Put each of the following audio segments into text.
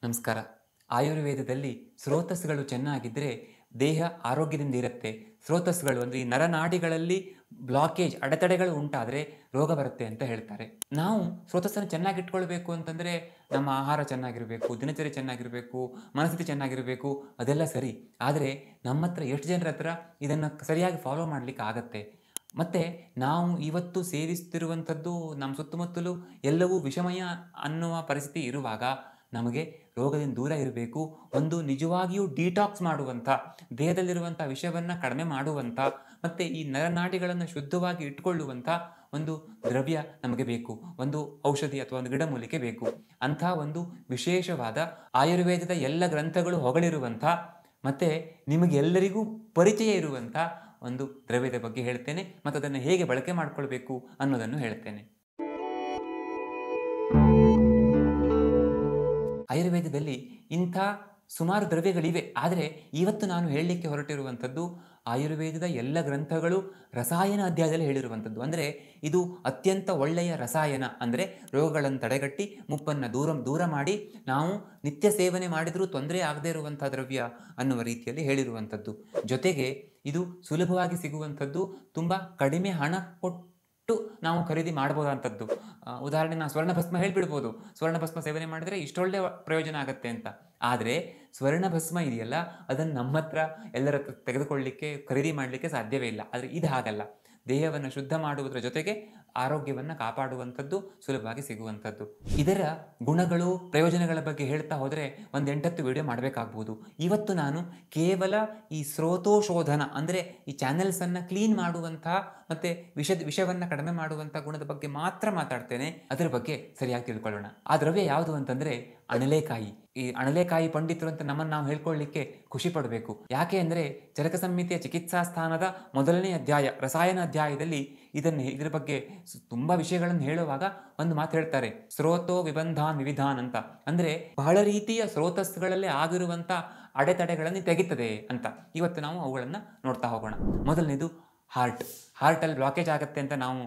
ನಮಸ್ಕಾರ. ಆಯುರ್ವೇದದಲ್ಲಿ ಸ್ರೋತಸ್ಸುಗಳು ಚೆನ್ನಾಗಿದ್ದರೆ ದೇಹ ಆರೋಗ್ಯದಿಂದ ಇರುತ್ತೆ. ಸ್ರೋತಸ್ಸುಗಳು ಅಂದರೆ ಈ ನರನಾಡಿಗಳಲ್ಲಿ ಬ್ಲಾಕೇಜ್, ಅಡೆತಡೆಗಳು ಉಂಟಾದರೆ ರೋಗ ಬರುತ್ತೆ ಅಂತ ಹೇಳ್ತಾರೆ. ನಾವು ಸ್ರೋತಸ್ಸನ್ನು ಚೆನ್ನಾಗಿಟ್ಕೊಳ್ಬೇಕು ಅಂತಂದರೆ ನಮ್ಮ ಆಹಾರ ಚೆನ್ನಾಗಿರಬೇಕು, ದಿನಚರಿ ಚೆನ್ನಾಗಿರಬೇಕು, ಮನಸ್ಥಿತಿ ಚೆನ್ನಾಗಿರಬೇಕು, ಅದೆಲ್ಲ ಸರಿ. ಆದರೆ ನಮ್ಮ ಹತ್ರ ಎಷ್ಟು ಜನರ ಹತ್ರ ಇದನ್ನು ಸರಿಯಾಗಿ ಫಾಲೋ ಮಾಡಲಿಕ್ಕೆ ಆಗತ್ತೆ? ಮತ್ತು ನಾವು ಇವತ್ತು ಸೇವಿಸ್ತಿರುವಂಥದ್ದು ನಮ್ಮ ಸುತ್ತಮುತ್ತಲೂ ಎಲ್ಲವೂ ವಿಷಮಯ ಅನ್ನುವ ಪರಿಸ್ಥಿತಿ ಇರುವಾಗ ನಮಗೆ ರೋಗದಿಂದ ದೂರ ಇರಬೇಕು. ಒಂದು ನಿಜವಾಗಿಯೂ ಡಿಟಾಕ್ಸ್ ಮಾಡುವಂಥ, ದೇಹದಲ್ಲಿರುವಂಥ ವಿಷವನ್ನು ಕಡಿಮೆ ಮಾಡುವಂಥ ಮತ್ತು ಈ ನರನಾಡಿಗಳನ್ನು ಶುದ್ಧವಾಗಿ ಇಟ್ಕೊಳ್ಳುವಂಥ ಒಂದು ದ್ರವ್ಯ ನಮಗೆ ಬೇಕು. ಒಂದು ಔಷಧಿ ಅಥವಾ ಒಂದು ಗಿಡಮೂಲಿಕೆ ಬೇಕು. ಅಂಥ ಒಂದು ವಿಶೇಷವಾದ ಆಯುರ್ವೇದದ ಎಲ್ಲ ಗ್ರಂಥಗಳು ಹೊಗಳಿರುವಂಥ ಮತ್ತು ನಿಮಗೆಲ್ಲರಿಗೂ ಪರಿಚಯ ಇರುವಂಥ ಒಂದು ದ್ರವ್ಯದ ಬಗ್ಗೆ ಹೇಳ್ತೇನೆ ಮತ್ತು ಅದನ್ನು ಹೇಗೆ ಬಳಕೆ ಮಾಡಿಕೊಳ್ಬೇಕು ಅನ್ನೋದನ್ನು ಹೇಳ್ತೇನೆ. ಆಯುರ್ವೇದದಲ್ಲಿ ಇಂಥ ಸುಮಾರು ದ್ರವ್ಯಗಳಿವೆ. ಆದರೆ ಇವತ್ತು ನಾನು ಹೇಳಲಿಕ್ಕೆ ಹೊರಟಿರುವಂಥದ್ದು ಆಯುರ್ವೇದದ ಎಲ್ಲ ಗ್ರಂಥಗಳು ರಸಾಯನ ಅಧ್ಯಾಯದಲ್ಲಿ ಹೇಳಿರುವಂಥದ್ದು. ಅಂದರೆ ಇದು ಅತ್ಯಂತ ಒಳ್ಳೆಯ ರಸಾಯನ, ಅಂದರೆ ರೋಗಗಳನ್ನು ತಡೆಗಟ್ಟಿ ಮುಪ್ಪನ್ನು ದೂರ ಮಾಡಿ ನಾವು ನಿತ್ಯ ಸೇವನೆ ಮಾಡಿದರೂ ತೊಂದರೆ ಆಗದೇ ಇರುವಂಥ ದ್ರವ್ಯ ಅನ್ನುವ ರೀತಿಯಲ್ಲಿ ಹೇಳಿರುವಂಥದ್ದು. ಜೊತೆಗೆ ಇದು ಸುಲಭವಾಗಿ ಸಿಗುವಂಥದ್ದು, ತುಂಬ ಕಡಿಮೆ ಹಣ ಕೊಟ್ಟು ನಾವು ಖರೀದಿ ಮಾಡ್ಬೋದಂಥದ್ದು. ಉದಾಹರಣೆ ನಾನು ಸ್ವರ್ಣಭಸ್ಮ ಹೇಳಿಬಿಡ್ಬೋದು, ಸ್ವರ್ಣಭಸ್ಮ ಸೇವನೆ ಮಾಡಿದರೆ ಇಷ್ಟೊಳ್ಳೆ ಪ್ರಯೋಜನ ಆಗುತ್ತೆ ಅಂತ. ಆದರೆ ಸ್ವರ್ಣಭಸ್ಮ ಇದೆಯಲ್ಲ, ಅದನ್ನು ನಮ್ಮ ಹತ್ರ ಎಲ್ಲರ ಹತ್ರ ತೆಗೆದುಕೊಳ್ಳಲಿಕ್ಕೆ, ಖರೀದಿ ಮಾಡಲಿಕ್ಕೆ ಸಾಧ್ಯವೇ ಇಲ್ಲ. ಆದರೆ ಇದು ಹಾಗಲ್ಲ. ದೇಹವನ್ನು ಶುದ್ಧ ಮಾಡುವುದರ ಜೊತೆಗೆ ಆರೋಗ್ಯವನ್ನು ಕಾಪಾಡುವಂಥದ್ದು, ಸುಲಭವಾಗಿ ಸಿಗುವಂಥದ್ದು. ಇದರ ಗುಣಗಳು, ಪ್ರಯೋಜನಗಳ ಬಗ್ಗೆ ಹೇಳ್ತಾ ಹೋದರೆ ಒಂದು 8-10 ವಿಡಿಯೋ ಮಾಡಬೇಕಾಗ್ಬೋದು. ಇವತ್ತು ನಾನು ಕೇವಲ ಈ ಸ್ರೋತೋಶೋಧನ ಅಂದರೆ ಈ ಚಾನೆಲ್ಸನ್ನು ಕ್ಲೀನ್ ಮಾಡುವಂತಹ ಮತ್ತು ವಿಷವನ್ನು ಕಡಿಮೆ ಮಾಡುವಂಥ ಗುಣದ ಬಗ್ಗೆ ಮಾತ್ರ ಮಾತಾಡ್ತೇನೆ. ಅದರ ಬಗ್ಗೆ ಸರಿಯಾಗಿ ತಿಳ್ಕೊಳ್ಳೋಣ. ಆ ದ್ರವ್ಯ ಯಾವುದು ಅಂತಂದರೆ ಅಣಲೆಕಾಯಿ. ಈ ಅಣಲೆಕಾಯಿ ಪಂಡಿತರು ಅಂತ ನಮ್ಮನ್ನು ನಾವು ಹೇಳ್ಕೊಳ್ಳಿಕ್ಕೆ ಖುಷಿ ಪಡಬೇಕು. ಯಾಕೆ ಅಂದರೆ ಚರಕ ಸಂಹಿತೆಯ ಚಿಕಿತ್ಸಾ ಸ್ಥಾನದ ಮೊದಲನೇ ಅಧ್ಯಾಯ, ರಸಾಯನ ಅಧ್ಯಾಯದಲ್ಲಿ ಇದರ ಬಗ್ಗೆ ತುಂಬ ವಿಷಯಗಳನ್ನು ಹೇಳುವಾಗ ಒಂದು ಮಾತು ಹೇಳ್ತಾರೆ, ಸ್ರೋತೋ ವಿಬಂಧಾನ್ ವಿವಿಧಾನ್ ಅಂತ. ಅಂದರೆ ಬಹಳ ರೀತಿಯ ಸ್ರೋತಸ್ಸುಗಳಲ್ಲಿ ಆಗಿರುವಂಥ ಅಡೆತಡೆಗಳನ್ನು ತೆಗಿತದೆ ಅಂತ. ಇವತ್ತು ನಾವು ಅವುಗಳನ್ನು ನೋಡ್ತಾ ಹೋಗೋಣ. ಮೊದಲನೇದು ಹಾರ್ಟಲ್ಲಿ ಬ್ಲಾಕೇಜ್ ಆಗುತ್ತೆ ಅಂತ ನಾವು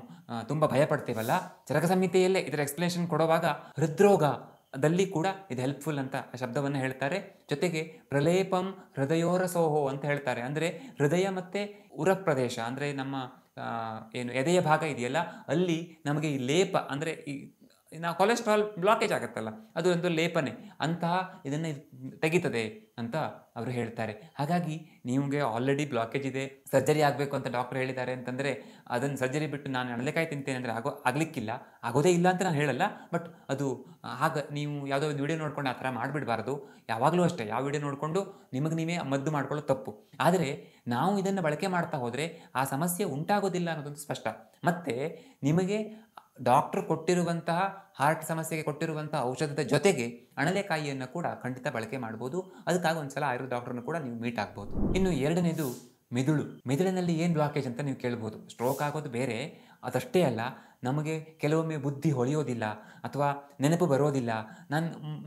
ತುಂಬ ಭಯಪಡ್ತೇವಲ್ಲ. ಚರಕ ಸಂಹಿತೆಯಲ್ಲೇ ಇದರ ಎಕ್ಸ್ಪ್ಲನೇಷನ್ ಕೊಡುವಾಗ ಹೃದ್ರೋಗದಲ್ಲಿ ಕೂಡ ಇದು ಹೆಲ್ಪ್ಫುಲ್ ಅಂತ ಶಬ್ದವನ್ನು ಹೇಳ್ತಾರೆ. ಜೊತೆಗೆ ಪ್ರಲೇಪಂ ಹೃದಯೋರಸೋಹೋ ಅಂತ ಹೇಳ್ತಾರೆ. ಅಂದರೆ ಹೃದಯ ಮತ್ತು ಉರ ಪ್ರದೇಶ, ಅಂದರೆ ನಮ್ಮ ಏನು ಎದೆಯ ಭಾಗ ಇದೆಯಲ್ಲ, ಅಲ್ಲಿ ನಮಗೆ ಈ ಲೇಪ, ಅಂದರೆ ಈ ನಾವು ಕೊಲೆಸ್ಟ್ರಾಲ್ ಬ್ಲಾಕೇಜ್ ಆಗುತ್ತಲ್ಲ, ಅದು ಒಂದು ಲೇಪನೆ ಅಂತಹ ಇದನ್ನು ತೆಗಿತದೆ ಅಂತ ಅವರು ಹೇಳ್ತಾರೆ. ಹಾಗಾಗಿ ನಿಮಗೆ ಆಲ್ರೆಡಿ ಬ್ಲಾಕೇಜ್ ಇದೆ, ಸರ್ಜರಿ ಆಗಬೇಕು ಅಂತ ಡಾಕ್ಟರ್ ಹೇಳಿದ್ದಾರೆ ಅಂತಂದರೆ ಅದನ್ನು ಸರ್ಜರಿ ಬಿಟ್ಟು ನಾನು ಅಣಲೆಕಾಯಿ ತಿಂತೇನೆ ಅಂದರೆ ಆಗಲಿಕ್ಕಿಲ್ಲ. ಆಗೋದೇ ಇಲ್ಲ ಅಂತ ನಾನು ಹೇಳಲ್ಲ. ಬಟ್ ಅದು ನೀವು ಯಾವುದೋ ಒಂದು ವಿಡಿಯೋ ನೋಡ್ಕೊಂಡು ಆ ಥರ ಮಾಡಿಬಿಡಬಾರ್ದು. ಯಾವಾಗಲೂ ಅಷ್ಟೇ, ಯಾವ ವಿಡಿಯೋ ನೋಡಿಕೊಂಡು ನಿಮಗೆ ನೀವೇ ಮದ್ದು ಮಾಡ್ಕೊಳ್ಳೋದು ತಪ್ಪು. ಆದರೆ ನಾವು ಇದನ್ನು ಬಳಕೆ ಮಾಡ್ತಾ ಹೋದರೆ ಆ ಸಮಸ್ಯೆ ಉಂಟಾಗೋದಿಲ್ಲ ಅನ್ನೋದೊಂದು ಸ್ಪಷ್ಟ. ಮತ್ತು ನಿಮಗೆ ಡಾಕ್ಟ್ರು ಕೊಟ್ಟಿರುವಂತಹ ಹಾರ್ಟ್ ಸಮಸ್ಯೆಗೆ ಕೊಟ್ಟಿರುವಂತಹ ಔಷಧದ ಜೊತೆಗೆ ಅಣಲೆಕಾಯಿಯನ್ನು ಕೂಡ ಖಂಡಿತ ಬಳಕೆ ಮಾಡ್ಬೋದು. ಅದಕ್ಕಾಗಿ ಒಂದ್ಸಲ ಆಯುರ್ವೇದ ಡಾಕ್ಟ್ರನ್ನು ಕೂಡ ನೀವು ಮೀಟ್ ಆಗ್ಬೋದು. ಇನ್ನು ಎರಡನೇದು ಮೆದುಳಿನಲ್ಲಿ ಏನು ಬ್ಲಾಕೇಜ್ ಅಂತ ನೀವು ಕೇಳ್ಬೋದು. ಸ್ಟ್ರೋಕ್ ಆಗೋದು ಬೇರೆ, ಅದಷ್ಟೇ ಅಲ್ಲ, ನಮಗೆ ಕೆಲವೊಮ್ಮೆ ಬುದ್ಧಿ ಹೊಳೆಯೋದಿಲ್ಲ ಅಥವಾ ನೆನಪು ಬರೋದಿಲ್ಲ,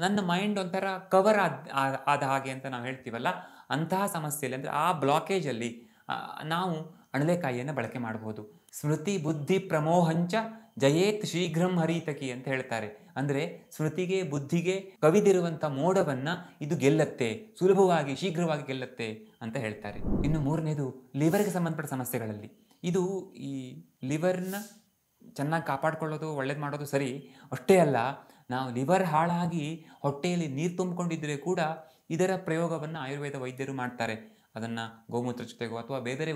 ನನ್ನ ಮೈಂಡ್ ಒಂಥರ ಕವರ್ ಆದ ಹಾಗೆ ಅಂತ ನಾವು ಹೇಳ್ತೀವಲ್ಲ, ಅಂತಹ ಸಮಸ್ಯೆಯಲ್ಲಿ ಅಂದರೆ ಆ ಬ್ಲಾಕೇಜಲ್ಲಿ ನಾವು ಅಣಲೆಕಾಯಿಯನ್ನು ಬಳಕೆ ಮಾಡ್ಬೋದು. ಸ್ಮೃತಿ ಬುದ್ಧಿ ಪ್ರಮೋಹಂಚ ಜಯೇತ್ ಶೀಘ್ರಂ ಹರಿತಕಿ ಅಂತ ಹೇಳ್ತಾರೆ. ಅಂದರೆ ಸ್ಮೃತಿಗೆ ಬುದ್ಧಿಗೆ ಕವಿದಿರುವಂಥ ಮೋಡವನ್ನು ಇದು ಗೆಲ್ಲತ್ತೆ, ಸುಲಭವಾಗಿ ಶೀಘ್ರವಾಗಿ ಗೆಲ್ಲತ್ತೆ ಅಂತ ಹೇಳ್ತಾರೆ. ಇನ್ನು ಮೂರನೇದು ಲಿವರ್ಗೆ ಸಂಬಂಧಪಟ್ಟ ಸಮಸ್ಯೆಗಳಲ್ಲಿ. ಇದು ಈ ಲಿವರ್ನ ಚೆನ್ನಾಗಿ ಕಾಪಾಡಿಕೊಳ್ಳೋದು, ಒಳ್ಳೇದು ಮಾಡೋದು ಸರಿ, ಅಷ್ಟೇ ಅಲ್ಲ, ನಾವು ಲಿವರ್ ಹಾಳಾಗಿ ಹೊಟ್ಟೆಯಲ್ಲಿ ನೀರು ತುಂಬಿಕೊಂಡಿದ್ದರೆ ಕೂಡ ಇದರ ಪ್ರಯೋಗವನ್ನು ಆಯುರ್ವೇದ ವೈದ್ಯರು ಮಾಡ್ತಾರೆ. ಅದನ್ನು ಗೋಮೂತ್ರ ಜೊತೆಗೋ ಅಥವಾ ಬೇರೆ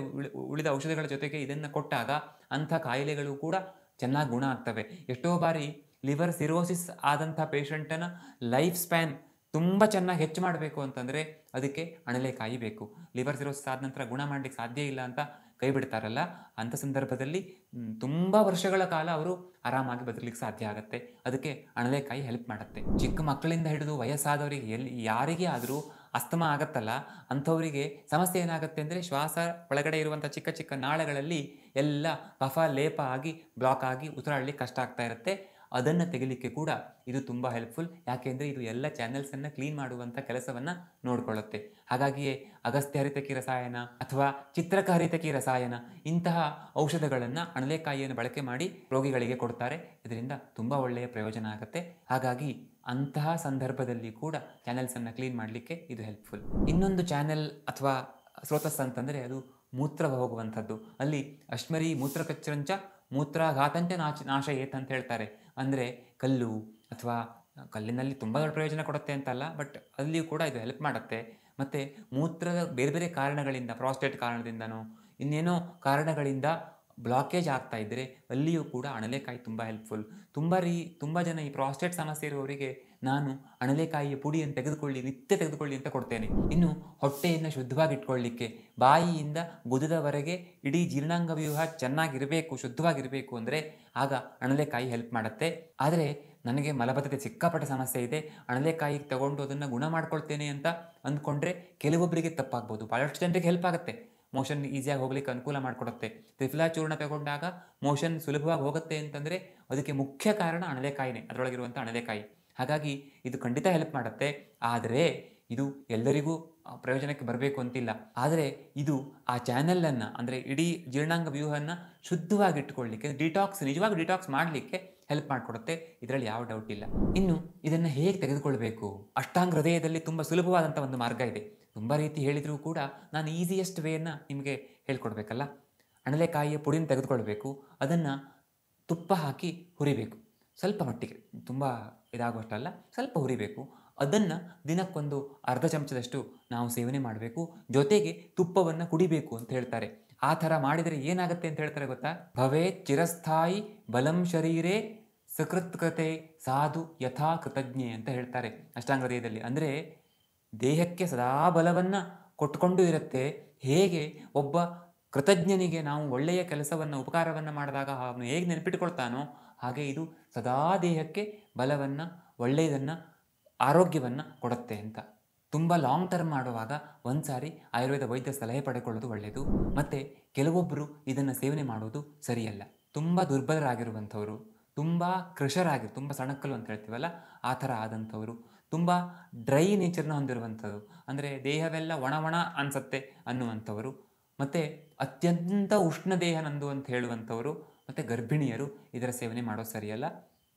ಉಳಿದ ಔಷಧಿಗಳ ಜೊತೆಗೆ ಇದನ್ನು ಕೊಟ್ಟಾಗ ಅಂಥ ಕಾಯಿಲೆಗಳು ಕೂಡ ಚೆನ್ನಾಗಿ ಗುಣ ಆಗ್ತವೆ. ಎಷ್ಟೋ ಬಾರಿ ಲಿವರ್ ಸಿರೋಸಿಸ್ ಆದಂಥ ಪೇಷಂಟನ ಲೈಫ್ ಸ್ಪ್ಯಾನ್ ತುಂಬ ಚೆನ್ನಾಗಿ ಹೆಚ್ಚು ಮಾಡಬೇಕು ಅಂತಂದರೆ ಅದಕ್ಕೆ ಅಣಲೆಕಾಯಿ ಬೇಕು. ಲಿವರ್ ಸಿರೋಸಿಸ್ ಆದ ನಂತರ ಗುಣ ಮಾಡಲಿಕ್ಕೆ ಸಾಧ್ಯ ಇಲ್ಲ ಅಂತ ಕೈ ಬಿಡ್ತಾರಲ್ಲ, ಅಂಥ ಸಂದರ್ಭದಲ್ಲಿ ತುಂಬ ವರ್ಷಗಳ ಕಾಲ ಅವರು ಆರಾಮಾಗಿ ಬದುಕಲಿಕ್ಕೆ ಸಾಧ್ಯ ಆಗುತ್ತೆ. ಅದಕ್ಕೆ ಅಣಲೆಕಾಯಿ ಹೆಲ್ಪ್ ಮಾಡುತ್ತೆ. ಚಿಕ್ಕ ಮಕ್ಕಳಿಂದ ಹಿಡಿದು ವಯಸ್ಸಾದವರಿಗೆ ಯಾರಿಗೇ ಆದರೂ ಅಸ್ತಮ ಆಗತ್ತಲ್ಲ, ಅಂಥವರಿಗೆ ಸಮಸ್ಯೆ ಏನಾಗುತ್ತೆ ಅಂದರೆ ಶ್ವಾಸ ಒಳಗಡೆ ಇರುವಂಥ ಚಿಕ್ಕ ಚಿಕ್ಕ ನಾಳಗಳಲ್ಲಿ ಎಲ್ಲ ಕಫ ಲೇಪ ಆಗಿ ಬ್ಲಾಕ್ ಆಗಿ ಉಸಿರಾಡಲಿಕ್ಕೆ ಕಷ್ಟ ಆಗ್ತಾ ಇರುತ್ತೆ. ಅದನ್ನು ತೆಗಿಲಿಕ್ಕೆ ಕೂಡ ಇದು ತುಂಬ ಹೆಲ್ಪ್ಫುಲ್. ಯಾಕೆಂದರೆ ಇದು ಎಲ್ಲ ಚಾನೆಲ್ಸನ್ನು ಕ್ಲೀನ್ ಮಾಡುವಂಥ ಕೆಲಸವನ್ನು ನೋಡಿಕೊಳ್ಳುತ್ತೆ. ಹಾಗಾಗಿಯೇ ಅಗಸ್ತ್ಯ ಹರಿತಕಿ ರಸಾಯನ ಅಥವಾ ಚಿತ್ರಕ ಹರಿತಕಿ ರಸಾಯನ ಇಂತಹ ಔಷಧಗಳನ್ನು ಅಣಲೆಕಾಯಿಯನ್ನು ಬಳಕೆ ಮಾಡಿ ರೋಗಿಗಳಿಗೆ ಕೊಡ್ತಾರೆ. ಇದರಿಂದ ತುಂಬ ಒಳ್ಳೆಯ ಪ್ರಯೋಜನ ಆಗುತ್ತೆ. ಹಾಗಾಗಿ ಅಂತಹ ಸಂದರ್ಭದಲ್ಲಿ ಕೂಡ ಚಾನೆಲ್ಸನ್ನು ಕ್ಲೀನ್ ಮಾಡಲಿಕ್ಕೆ ಇದು ಹೆಲ್ಪ್ಫುಲ್. ಇನ್ನೊಂದು ಚಾನೆಲ್ ಅಥವಾ ಸ್ರೋತಸ್ ಅಂತಂದರೆ ಅದು ಮೂತ್ರ ಹೋಗುವಂಥದ್ದು. ಅಲ್ಲಿ ಅಶ್ಮರಿ ಮೂತ್ರಕಚ್ಚರಂಚ ಮೂತ್ರಾಘಾತಂಚ ನಾಶಯೇತ್ ಅಂತ ಹೇಳ್ತಾರೆ. ಅಂದರೆ ಕಲ್ಲು ಅಥವಾ ಕಲ್ಲಿನಲ್ಲಿ ತುಂಬ ದೊಡ್ಡ ಪ್ರಯೋಜನ ಕೊಡುತ್ತೆ ಅಂತಲ್ಲ, ಬಟ್ ಅಲ್ಲಿಯೂ ಕೂಡ ಇದು ಹೆಲ್ಪ್ ಮಾಡುತ್ತೆ. ಮತ್ತು ಮೂತ್ರದ ಬೇರೆ ಬೇರೆ ಕಾರಣಗಳಿಂದ, ಪ್ರಾಸ್ಟೇಟ್ ಕಾರಣದಿಂದನೋ ಇನ್ನೇನೋ ಕಾರಣಗಳಿಂದ ಬ್ಲಾಕೇಜ್ ಆಗ್ತಾ ಇದ್ದರೆ ಅಲ್ಲಿಯೂ ಕೂಡ ಅಣಲೆಕಾಯಿ ತುಂಬ ಹೆಲ್ಪ್ಫುಲ್. ತುಂಬ ಜನ ಈ ಪ್ರಾಸ್ಟೇಟ್ ಸಮಸ್ಯೆ ಇರುವವರಿಗೆ ನಾನು ಅಣಲೆಕಾಯಿಯ ಪುಡಿಯನ್ನು ನಿತ್ಯ ತೆಗೆದುಕೊಳ್ಳಿ ಅಂತ ಕೊಡ್ತೇನೆ. ಇನ್ನು ಹೊಟ್ಟೆಯನ್ನು ಶುದ್ಧವಾಗಿಟ್ಕೊಳ್ಳಿಕ್ಕೆ ಬಾಯಿಯಿಂದ ಗುದದವರೆಗೆ ಇಡೀ ಜೀರ್ಣಾಂಗ ವ್ಯೂಹ ಚೆನ್ನಾಗಿರಬೇಕು, ಶುದ್ಧವಾಗಿರಬೇಕು ಅಂದರೆ ಆಗ ಅಣಲೆಕಾಯಿ ಹೆಲ್ಪ್ ಮಾಡುತ್ತೆ. ಆದರೆ ನನಗೆ ಮಲಬದ್ಧತೆ ಸಿಕ್ಕಾಪಟ್ಟೆ ಸಮಸ್ಯೆ ಇದೆ, ಅಣಲೆಕಾಯಿ ತಗೊಂಡು ಅದನ್ನು ಗುಣ ಮಾಡ್ಕೊಳ್ತೇನೆ ಅಂತ ಅಂದ್ಕೊಂಡ್ರೆ ಕೆಲವೊಬ್ಬರಿಗೆ ತಪ್ಪಾಗ್ಬೋದು. ಭಾಳಷ್ಟು ಜನರಿಗೆ ಹೆಲ್ಪ್ ಆಗುತ್ತೆ, ಮೋಷನ್ ಈಸಿಯಾಗಿ ಹೋಗ್ಲಿಕ್ಕೆ ಅನುಕೂಲ ಮಾಡಿಕೊಡುತ್ತೆ. ತ್ರಿಫಲಾ ಚೂರ್ಣ ತಗೊಂಡಾಗ ಮೋಷನ್ ಸುಲಭವಾಗಿ ಹೋಗುತ್ತೆ ಅಂತಂದರೆ ಅದಕ್ಕೆ ಮುಖ್ಯ ಕಾರಣ ಅಣಲೆಕಾಯಿನೇ, ಅದರೊಳಗಿರುವಂಥ ಅಣಲೆಕಾಯಿ. ಹಾಗಾಗಿ ಇದು ಖಂಡಿತ ಹೆಲ್ಪ್ ಮಾಡುತ್ತೆ. ಆದರೆ ಇದು ಎಲ್ಲರಿಗೂ ಪ್ರಯೋಜನಕ್ಕೆ ಬರಬೇಕು ಅಂತಿಲ್ಲ. ಆದರೆ ಇದು ಆ ಚಾನಲನ್ನು ಅಂದರೆ ಇಡೀ ಜೀರ್ಣಾಂಗ ವ್ಯೂಹವನ್ನು ಶುದ್ಧವಾಗಿಟ್ಕೊಳ್ಳಿಕ್ಕೆ ನಿಜವಾಗಿ ಡಿಟಾಕ್ಸ್ ಮಾಡಲಿಕ್ಕೆ ಹೆಲ್ಪ್ ಮಾಡಿಕೊಡುತ್ತೆ. ಇದರಲ್ಲಿ ಯಾವ ಡೌಟ್ ಇಲ್ಲ. ಇನ್ನು ಇದನ್ನು ಹೇಗೆ ತೆಗೆದುಕೊಳ್ಬೇಕು? ಅಷ್ಟಾಂಗ ಹೃದಯದಲ್ಲಿ ತುಂಬ ಸುಲಭವಾದಂಥ ಒಂದು ಮಾರ್ಗ ಇದೆ. ತುಂಬ ರೀತಿ ಹೇಳಿದರೂ ಕೂಡ ನಾನು ಈಸಿಯೆಸ್ಟ್ ವೇಯನ್ನು ನಿಮಗೆ ಹೇಳ್ಕೊಡ್ಬೇಕಲ್ಲ. ಅಣಲೆಕಾಯಿಯ ಪುಡಿನ ತೆಗೆದುಕೊಳ್ಬೇಕು, ಅದನ್ನು ತುಪ್ಪ ಹಾಕಿ ಹುರಿಬೇಕು, ಸ್ವಲ್ಪ ಮಟ್ಟಿಗೆ, ತುಂಬ ಇದಾಗುವಷ್ಟಲ್ಲ, ಸ್ವಲ್ಪ ಹುರಿಬೇಕು. ಅದನ್ನು ದಿನಕ್ಕೊಂದು ಅರ್ಧ ಚಮಚದಷ್ಟು ನಾವು ಸೇವನೆ ಮಾಡಬೇಕು. ಜೊತೆಗೆ ತುಪ್ಪವನ್ನು ಕುಡಿಬೇಕು ಅಂತ ಹೇಳ್ತಾರೆ. ಆ ಥರ ಮಾಡಿದರೆ ಏನಾಗುತ್ತೆ ಅಂತ ಹೇಳ್ತಾರೆ ಗೊತ್ತಾ? ಭವೇತ್ ಚಿರಸ್ಥಾಯಿ ಬಲಂ ಶರೀರೇ ಸಕೃತ್ಕತೆ ಸಾಧು ಯಥಾ ಕೃತಜ್ಞೆ ಅಂತ ಹೇಳ್ತಾರೆ ಅಷ್ಟಾಂಗ ಹೃದಯದಲ್ಲಿ. ಅಂದರೆ ದೇಹಕ್ಕೆ ಸದಾ ಬಲವನ್ನು ಕೊಟ್ಕೊಂಡು ಇರುತ್ತೆ. ಹೇಗೆ ಒಬ್ಬ ಕೃತಜ್ಞನಿಗೆ ನಾವು ಒಳ್ಳೆಯ ಕೆಲಸವನ್ನು ಉಪಕಾರವನ್ನು ಮಾಡಿದಾಗ ಅವನು ಹೇಗೆ ನೆನಪಿಟ್ಟುಕೊಳ್ತಾನೋ ಹಾಗೆ ಇದು ಸದಾ ದೇಹಕ್ಕೆ ಬಲವನ್ನು, ಒಳ್ಳೆಯದನ್ನು, ಆರೋಗ್ಯವನ್ನು ಕೊಡುತ್ತೆ ಅಂತ. ತುಂಬ ಲಾಂಗ್ ಟರ್ಮ್ ಮಾಡುವಾಗ ಒಂದು ಸಾರಿ ಆಯುರ್ವೇದ ವೈದ್ಯ ಸಲಹೆ ಪಡೆದುಕೊಳ್ಳೋದು ಒಳ್ಳೆಯದು. ಮತ್ತು ಕೆಲವೊಬ್ಬರು ಇದನ್ನು ಸೇವನೆ ಮಾಡೋದು ಸರಿಯಲ್ಲ. ತುಂಬ ದುರ್ಬಲರಾಗಿರುವಂಥವರು, ತುಂಬ ತುಂಬ ಸಣಕಲು ಅಂತ ಹೇಳ್ತೀವಲ್ಲ ಆ ಥರ ಆದಂಥವರು, ತುಂಬ ಡ್ರೈ ನೇಚರ್ನ ಹೊಂದಿರುವಂಥದ್ದು, ಅಂದರೆ ದೇಹವೆಲ್ಲ ಒಣ ಅನಿಸುತ್ತೆ ಅನ್ನುವಂಥವರು, ಮತ್ತು ಅತ್ಯಂತ ಉಷ್ಣ ದೇಹ ನಂದು ಅಂತ ಹೇಳುವಂಥವರು, ಮತ್ತು ಗರ್ಭಿಣಿಯರು ಇದರ ಸೇವನೆ ಮಾಡೋದು ಸರಿಯಲ್ಲ.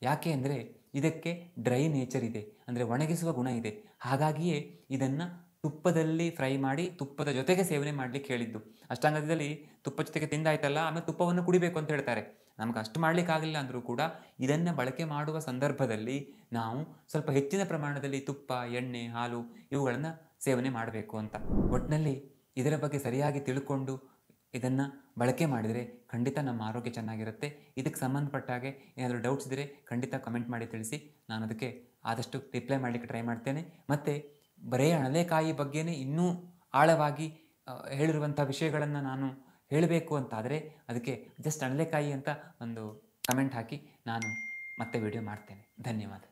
ಯಾಕೆ ಅಂದರೆ ಇದಕ್ಕೆ ಡ್ರೈ ನೇಚರ್ ಇದೆ, ಅಂದರೆ ಒಣಗಿಸುವ ಗುಣ ಇದೆ. ಹಾಗಾಗಿಯೇ ಇದನ್ನು ತುಪ್ಪದಲ್ಲಿ ಫ್ರೈ ಮಾಡಿ ತುಪ್ಪದ ಜೊತೆಗೆ ಸೇವನೆ ಮಾಡಲಿಕ್ಕೆ ಹೇಳಿದ್ದು. ಅಷ್ಟಾಂಗದಲ್ಲಿ ತುಪ್ಪ ಜೊತೆಗೆ ತಿಂದಾಯ್ತಲ್ಲ, ಆಮೇಲೆ ತುಪ್ಪವನ್ನು ಕುಡಿಬೇಕು ಅಂತ ಹೇಳ್ತಾರೆ. ನಮಗೆ ಅಷ್ಟು ಮಾಡಲಿಕ್ಕಾಗಲಿಲ್ಲ ಅಂದರೂ ಕೂಡ ಇದನ್ನು ಬಳಕೆ ಮಾಡುವ ಸಂದರ್ಭದಲ್ಲಿ ನಾವು ಸ್ವಲ್ಪ ಹೆಚ್ಚಿನ ಪ್ರಮಾಣದಲ್ಲಿ ತುಪ್ಪ, ಎಣ್ಣೆ, ಹಾಲು ಇವುಗಳನ್ನು ಸೇವನೆ ಮಾಡಬೇಕು ಅಂತ. ಒಟ್ಟಿನಲ್ಲಿ ಇದರ ಬಗ್ಗೆ ಸರಿಯಾಗಿ ತಿಳ್ಕೊಂಡು ಇದನ್ನು ಬಳಕೆ ಮಾಡಿದರೆ ಖಂಡಿತ ನಮ್ಮ ಆರೋಗ್ಯ ಚೆನ್ನಾಗಿರುತ್ತೆ. ಇದಕ್ಕೆ ಸಂಬಂಧಪಟ್ಟ ಹಾಗೆ ಏನಾದರೂ ಡೌಟ್ಸ್ ಇದ್ದರೆ ಖಂಡಿತ ಕಮೆಂಟ್ ಮಾಡಿ ತಿಳಿಸಿ, ನಾನು ಅದಕ್ಕೆ ಆದಷ್ಟು ರಿಪ್ಲೈ ಮಾಡಲಿಕ್ಕೆ ಟ್ರೈ ಮಾಡ್ತೇನೆ. ಮತ್ತು ಬರೀ ಅಣಲೆಕಾಯಿ ಬಗ್ಗೆನೇ ಇನ್ನೂ ಆಳವಾಗಿ ಹೇಳಿರುವಂಥ ವಿಷಯಗಳನ್ನು ನಾನು ಹೇಳಬೇಕು ಅಂತಾದರೆ ಅದಕ್ಕೆ ಜಸ್ಟ್ ಅಣಲೆಕಾಯಿ ಅಂತ ಒಂದು ಕಮೆಂಟ್ ಹಾಕಿ ನಾನು ಮತ್ತೆ ವಿಡಿಯೋ ಮಾಡ್ತೇನೆ. ಧನ್ಯವಾದ.